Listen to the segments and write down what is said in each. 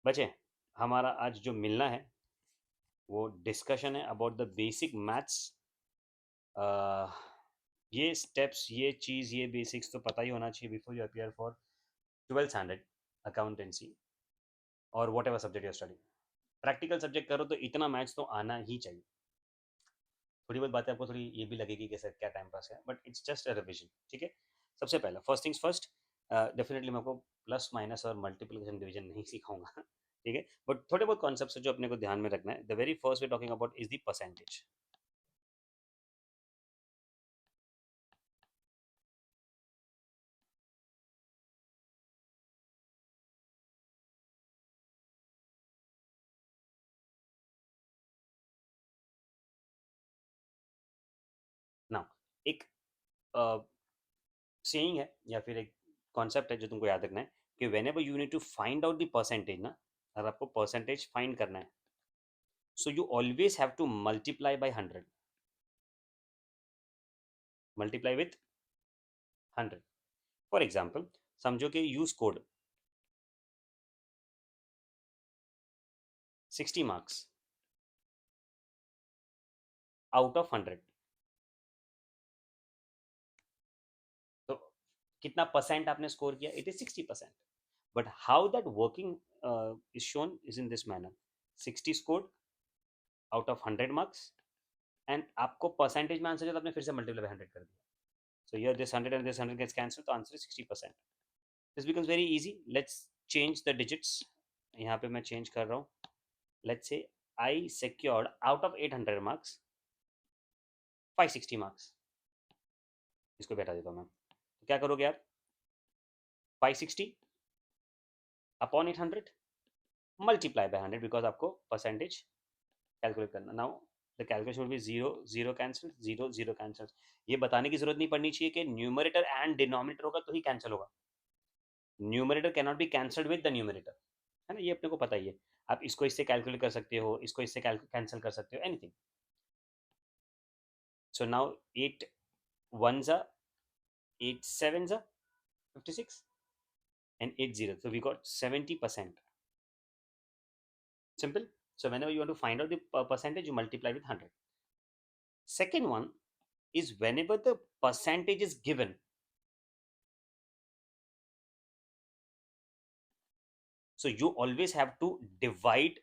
बचे हमारा आज जो मिलना है वो डिस्कशन है अबाउट द बेसिक मैथ्स। ये स्टेप्स, ये चीज़, ये बेसिक्स तो पता ही होना चाहिए before you appear for 12th standard accountancy और whatever subject your study. Practical subject करो तो इतना मैथ्स तो आना ही चाहिए। थोड़ी बहुत बातें आपको थोड़ी ये भी लगेगी कि सर क्या टाइम पास है, but it's just a revision. ठीक है, सबसे पहला फर्स्ट थिंग्स फर्स्ट, डेफिनेटली मैं आपको प्लस माइनस और मल्टीप्लिकेशन डिवीजन नहीं सिखाऊंगा ठीक है, बट थोड़े बहुत कॉन्सेप्ट्स जो अपने को ध्यान में रखना है। The very first way talking about is the percentage. Now एक सेइंग है या फिर एक कॉन्सेप्ट है जो तुमको याद रखना है कि whenever you need to find out the percentage ना, अगर आपको परसेंटेज फाइंड करना है, so you always have to multiply by 100, multiply with 100। For example समझो कि you scored 60 marks out of 100, तो कितना परसेंट आपने स्कोर किया? It is 60%। But how that working is shown is in this manner: 60 scored out of 100 marks, and आपको percentage में answer जो आपने फिर से मल्टीप्लाई बाय 100 कर दिया। So here this 100 and this 100 gets cancelled, तो answer is 60%। This becomes very easy. Let's change the digits. यहाँ पे मैं चेंज कर रहा हूँ। Let's say I secured out of 800 marks 560 marks. इसको बैठा देता हूँ मैं, तो क्या करोगे यार? 560 अपॉन 800 मल्टीप्लाई बाय 100, बिकॉज आपको परसेंटेज कैलकुलेट करना। Now the calculation will be zero zero cancel, zero zero cancel. ये बताने की जरूरत नहीं पड़नी चाहिए कि न्यूमरेटर एंड डिनोमिनेटर होगा तो ही कैंसिल होगा। Numerator can not be cancelled with the numerator, है ना, ये अपने को पता ही है। आप इसको इससे कैलकुलेट कर सकते हो, इसको इससे कैंसिल कर सकते हो, एनीथिंग। सो नाउ 8 1 जा 8 7 जा 56 and 8 0, so we got 70%. Simple. So whenever you want to find out the percentage, you multiply with 100. Second one is whenever the percentage is given, so you always have to divide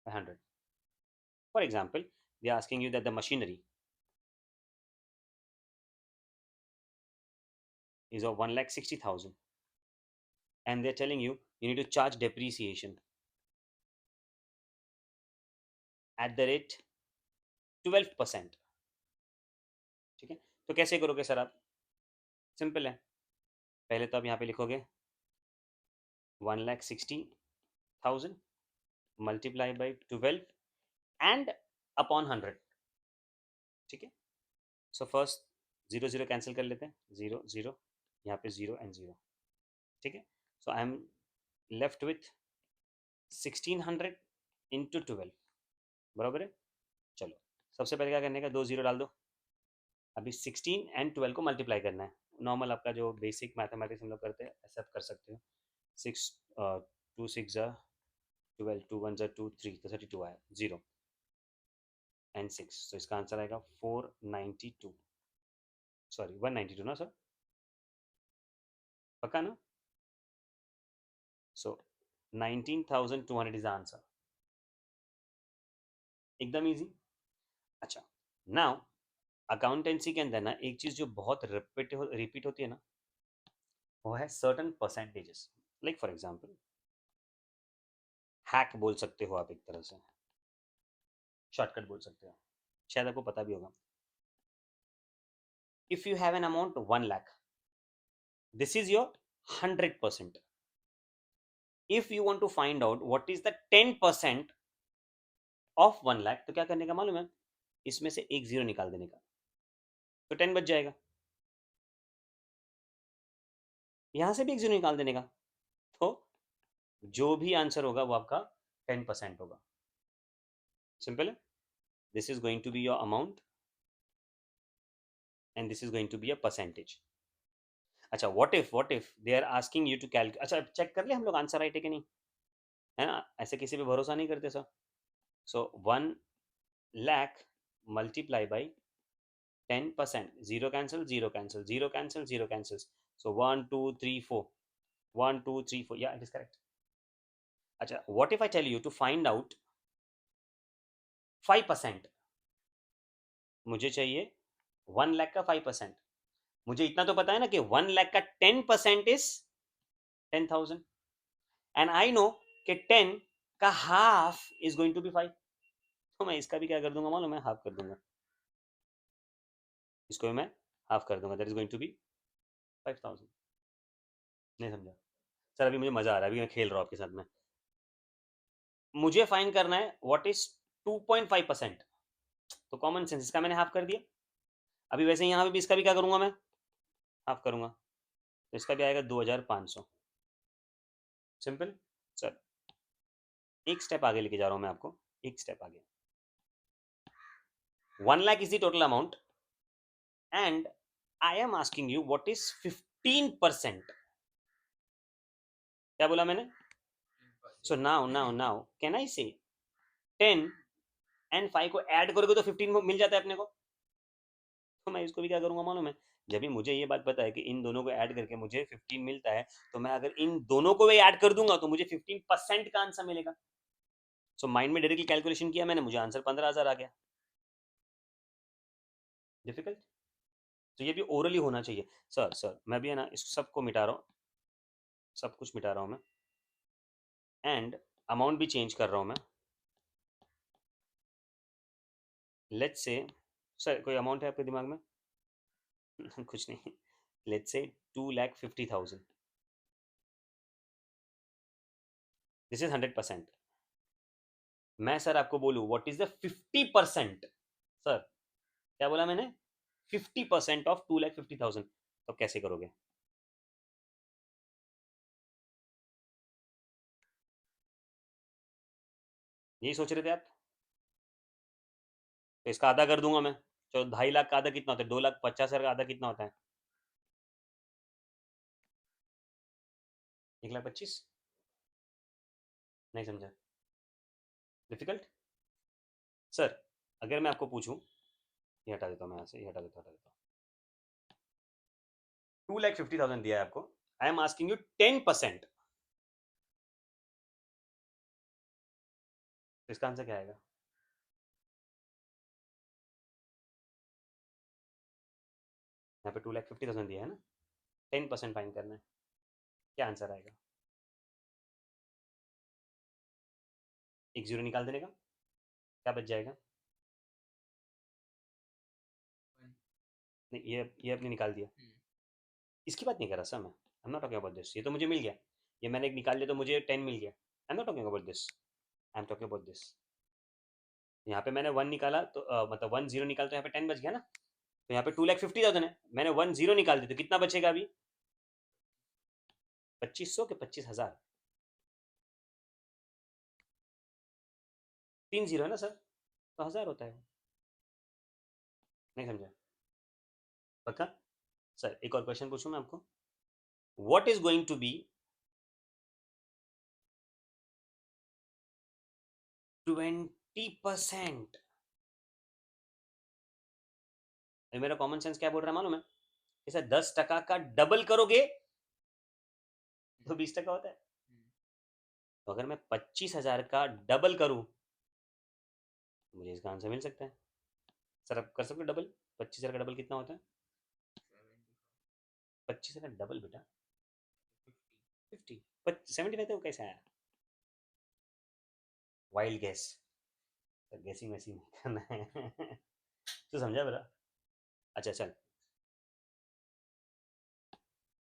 by 100. For example, they are asking you that the machinery is of 1,60,000, and they're telling you need to charge depreciation at the rate 12%। ठीक है, तो कैसे करोगे sir आप? Simple है, पहले तो आप यहाँ पे लिखोगे 1,60,000 मल्टीप्लाई बाई 12 एंड अपॉन 100। ठीक है, so first zero zero cancel कर लेते हैं, जीरो जीरो, यहाँ पे जीरो एंड जीरो। ठीक है, so I am left with 1600 into 12, बराबर है। चलो सबसे पहले क्या करने का, दो जीरो डाल दो। अभी 16 एंड 12 को मल्टीप्लाई करना है। नॉर्मल आपका जो बेसिक मैथमेटिक्स हम लोग करते हैं ऐसे आप कर सकते हो। 6 2 6 जा 12, 2 1 जा 2 3, तो 32 आया, जीरो एंड 6, तो इसका आंसर आएगा 492, सॉरी 192 ना सर, पक्का ना? सो 19,200 इज द आंसर। एकदम इजी। अच्छा, नाउ अकाउंटेंसी के अंदर ना एक चीज जो बहुत रिपीट होती है ना, वो है certain percentages. Like for example hack बोल सकते हो आप, एक तरह से शॉर्टकट बोल सकते हो, शायद आपको पता भी होगा। If you have an amount 1 lakh, this is your 100%। If you want to find out what is the 10% of 1 lakh, तो क्या करने का मालूम है? इसमें से एक जीरो निकाल देने का, तो 10 बच जाएगा। यहां से भी एक जीरो निकाल देने का, तो जो भी आंसर होगा वो आपका 10% होगा। सिंपल है। This is going to be your amount and this is going to be a percentage. अच्छा, what if they are asking you to calculate, अच्छा चेक कर ले हम लोग आंसर राइट है कि नहीं, है ना, ऐसे किसी पे भरोसा नहीं करते sir. So 1 lakh multiply by 10%, zero cancel zero cancel zero cancel zero cancel, so 1 2 3 4, 1 2 3 4, या इट इज करेक्ट। अच्छा, what if I tell you to find out 5%, मुझे चाहिए 1 लाख का 5%। मुझे इतना तो पता है ना कि 1 लाख का 10% इज 10,000, एंड आई नो कि 10 का half is going to be 5। तो मैं इसका भी क्या कर दूंगा मालूम, मैं हाफ कर दूंगा, इसको भी मैं हाफ कर दूंगा, that is going to be 5,000। नहीं समझा सर, अभी मुझे मजा आ रहा है, अभी मैं खेल रहा हूँ आपके साथ में। मुझे फाइंड करना है व्हाट इज 2.5%, तो कॉमन सेंस इसका मैंने हाफ कर दिया। अभी वैसे यहाँ पे भी इसका भी क्या करूंगा मैं, हाफ करूंगा, तो इसका भी आएगा 2,500। सिंपल सर, एक स्टेप आगे लेके जा रहा हूं मैं आपको, एक स्टेप आगे। 1 lakh is the total amount and I am asking you what is 15%। क्या बोला मैंने? सो नाउ कैन आई से 10 एंड 5 को ऐड करोगे तो 15 मिल जाता है अपने को। तो मैं इसको भी क्या करूंगा मालूम है, जब भी मुझे ये बात पता है कि इन दोनों को ऐड करके मुझे 15 मिलता है, तो मैं अगर इन दोनों को भी ऐड कर दूंगा तो मुझे 15% का आंसर मिलेगा। सो माइंड में डायरेक्टली कैलकुलेशन किया मैंने, मुझे आंसर 15,000 आ गया। डिफिकल्ट? तो ये भी ओरली होना चाहिए। सर मैं भी है ना, इस सबको मिटा रहा हूँ, सब कुछ मिटा रहा हूँ मैं, एंड अमाउंट भी चेंज कर रहा हूँ मैं। लेट्स से सर, कोई अमाउंट है आपके दिमाग में? कुछ नहीं। Let's say 2,50,000, this is 100%। मैं सर आपको बोलूँ व्हाट इज द 50%, सर क्या बोला मैंने, 50% ऑफ 2,50,000, तो कैसे करोगे? यही सोच रहे थे आप? तो इसका आधा कर दूंगा मैं, चलो 2.5 लाख का आधा कितना होता है, 2,50,000 का आधा कितना होता है, 1,25,000। नहीं समझा? डिफिकल्ट? सर अगर मैं आपको पूछूं, ये हटा देता हूँ मैं यहाँ से, ये हटा देता हूँ। 2,50,000 दिया है आपको, आई एम आस्किंग यू 10%, तो इसका आंसर क्या आएगा? यहाँ पे 2,50,000 दिया है ना, 10% फाइन करना है, क्या आंसर आएगा? एक जीरो निकाल देने का, क्या बच जाएगा? नहीं, ये आपने निकाल दिया, इसकी बात नहीं कर रहा सर मैं, I am not talking about this, ये तो मुझे मिल गया, ये मैंने एक निकाल लिया तो मुझे 10 मिल गया, I am not talking about this, I am talking about this. यहाँ पे मैंने 1 निकाला तो मतलब 1 जीरो निकाल, तो यहाँ पे 10 बच गया ना, तो यहाँ पे 2,50,000 है, मैंने 1 जीरो निकाल दी तो कितना बचेगा अभी? 2,500 के 25,000, 3 जीरो है ना सर, तो 1,000 होता है। नहीं समझा? पक्का? सर एक और क्वेश्चन पूछूं मैं आपको, what is going to be 20%? मेरा कॉमन सेंस क्या बोल रहा है मालूम है, इसे 10% का डबल करोगे तो 20% होता है, तो अगर मैं 25,000 का डबल करूं तो मुझे इसका आंसर मिल सकता है। सर आप कर सकते हो डबल, 25,000 का डबल कितना होता है? 25,000 का डबल बेटा 50, 75 तो कैसे आया? वाइल्ड गैस, सर गैसिंग वैसिंग नहीं करना है। तो समझा बेटा? अच्छा चल,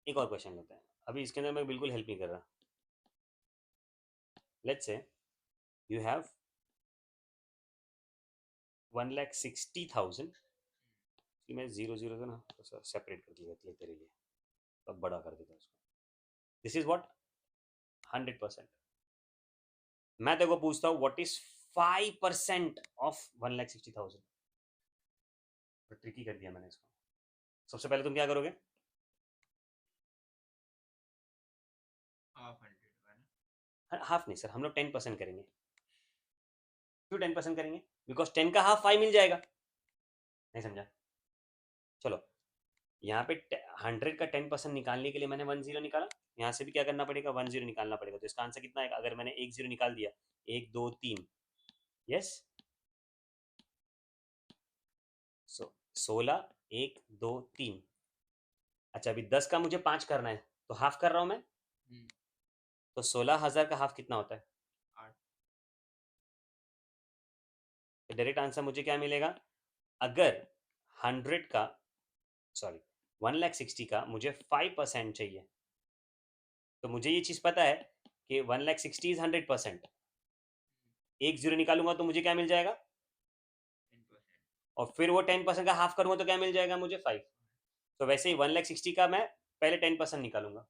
एक और क्वेश्चन लेते हैं, अभी इसके अंदर मैं बिल्कुल हेल्प नहीं कर रहा। लेट्स से यू हैव 1,60,000, मैं जीरो जीरो से ना सेपरेट कर दिया तेरे लिए, तब बड़ा कर देता उसको, दिस इज व्हाट 100%। मैं तेरे को पूछता हूँ व्हाट इज 5% ऑफ 1,60,000, तो ट्रिकी कर दिया मैंने इसको। सबसे पहले तुम क्या करोगे, हाफ 100 का ना? हाफ नहीं सर, हम लोग 10% करेंगे। क्यों 10% करेंगे? बिकॉज 10 का हाफ 5 मिल जाएगा। नहीं समझा? चलो, यहाँ पे 100 का 10% निकालने के लिए मैंने 10 निकाला। यहाँ से भी क्या करना पड़ेगा? 10 निकालना पड़ेगा। तो इसका आंसर कितना है? अगर मैंने 10 निकाल दिया, 1 2 3, यस, सो 16, 1 2 3। अच्छा, अभी 10 का मुझे 5 करना है, तो हाफ कर रहा हूँ मैं। तो 16,000 का हाफ कितना होता है? 8। तो डायरेक्ट आंसर मुझे क्या मिलेगा? अगर 100 का, सॉरी, 1,60,000 का मुझे 5% चाहिए, तो मुझे ये चीज़ पता है कि 1,60,000 इज 100%। 1 0 निकालूंगा तो मुझे क्या मिल जाएगा? 10%। और फिर वो 10% का हाफ करूंगा तो क्या मिल जाएगा मुझे? 5। तो वैसे ही 1,60,000 का मैं पहले 10% निकालूंगा,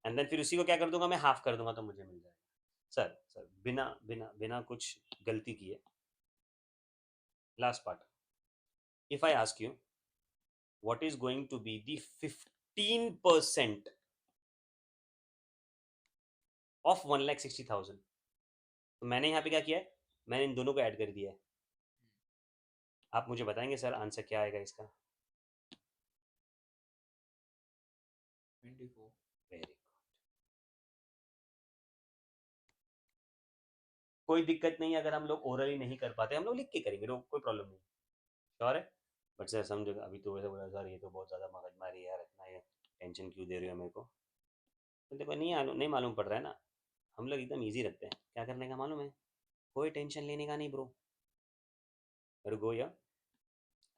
एंड देन फिर उसी को क्या कर दूंगा? मैं हाफ कर दूंगा, तो मुझे मिल जाएगा। सर सर, बिना बिना बिना कुछ गलती किए, last part, if I ask you what is going to be the 15% of 1,60,000, तो मैंने यहाँ पे क्या किया है? मैंने इन दोनों को ऐड कर दिया है। आप मुझे बताएंगे सर आंसर क्या आएगा इसका? 24। Very good. कोई दिक्कत नहीं है अगर हम लोग ओरली नहीं कर पाते, हम लोग लिख के करेंगे, कोई प्रॉब्लम नहीं। श्योर है? बट सर समझो, अभी तो वैसे बोला सर ये तो बहुत ज़्यादा मगजमारी है यार, इतना ये टेंशन क्यों दे रहे हो मेरे को? तो देखो, नहीं मालूम पड़ रहा है ना, हम लोग एकदम ईजी रखते हैं। क्या करने का मालूम है? कोई टेंशन लेने का नहीं ब्रो। गो या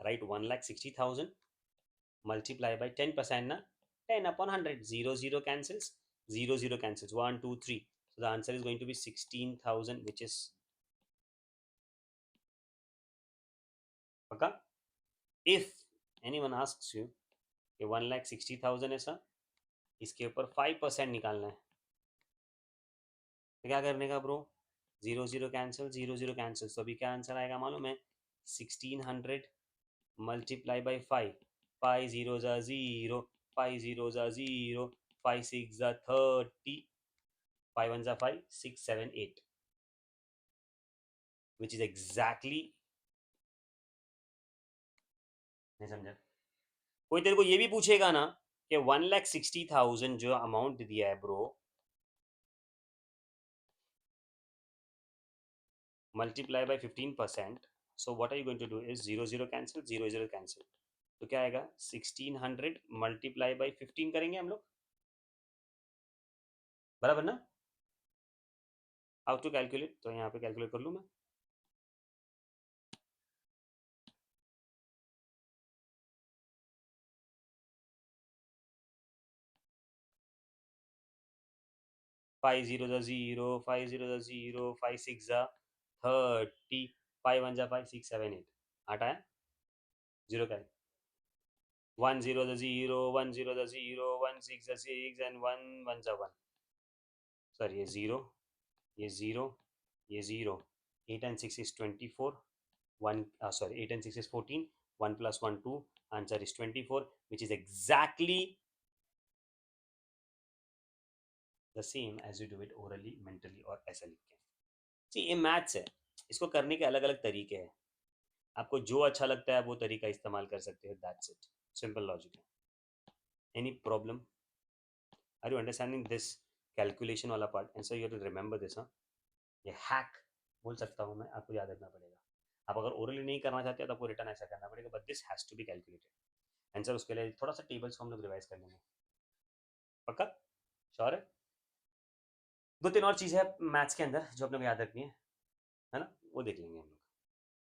right 1,60,000 multiply by 10% na, 10 upon 100, 0 0 cancels, 0 0 cancels, 1 2 3, so the answer is going to be 16,000, which is paka. If anyone asks you कि 1,60,000 है सर, इसके ऊपर 5% निकालना है, तो क्या करने का ब्रो? 0 0 कैंसिल, 0 0 कैंसिल, तो अभी क्या आंसर आएगा मालूम है? 1600 मल्टीप्लाई बाई 5, 5 0 ज़ा 0, 5 0 ज़ा 0, 5 6 ज़ा 30, 5 1 ज़ा 5, 6 7 8, which is exactly, नहीं समझा? कोई तेरे को ये भी पूछेगा ना कि 1,60,000 जो अमाउंट दिया है bro, multiply by 15%, so what are you going to do is 0 0 cancel, 0 0 cancel, तो क्या आएगा? 1600 मल्टीप्लाई बाय 15 करेंगे हम लोग, बराबर ना? How to calculate? तो यहाँ पे कैलकुलेट कर लूँ मैं। 5 0 ज़ा 0, 5 0 ज़ा 0, 5 6 ज़ा 30, 5 1 ज़ा 5, 6 7 8, आठ आया? जीरो का 1 0 ज़ा 0, 1 0 ज़ा 0, 1 6 ज़ा 6, एंड 1 1 ज़ा 1। सर ये ज़ीरो, ये ज़ीरो, ये zero, 8 and 6 is 24, 1 sorry, 8 and 6 is 14, 1 plus 1 2, answer is 24, which is exactly the same as you do it orally, mentally और ऐसा लिख के। See, ये मैथ्स है, इसको करने के अलग अलग तरीके हैं, आपको जो अच्छा लगता है वो तरीका इस्तेमाल कर सकते हो, दैट्स इट, सिंपल लॉजिक है। Any problem? Are you understanding this calculation वाला part? And so you have to remember this. हाँ, ये हैक बोल सकता हूँ मैं, आपको याद रखना पड़ेगा। आप अगर ओरली नहीं करना चाहते हो तो आपको रिटर्न ऐसा करना पड़ेगा, but this has to be calculated. Answer उसके लिए थोड़ा सा टेबल्स को हम लोग रिवाइज कर लेंगे, पक्का? श्योर है? दो तीन और चीज़ें हैं मैथ्स के अंदर जो अपने को याद रखनी है ना, वो देख लेंगे हम लोग।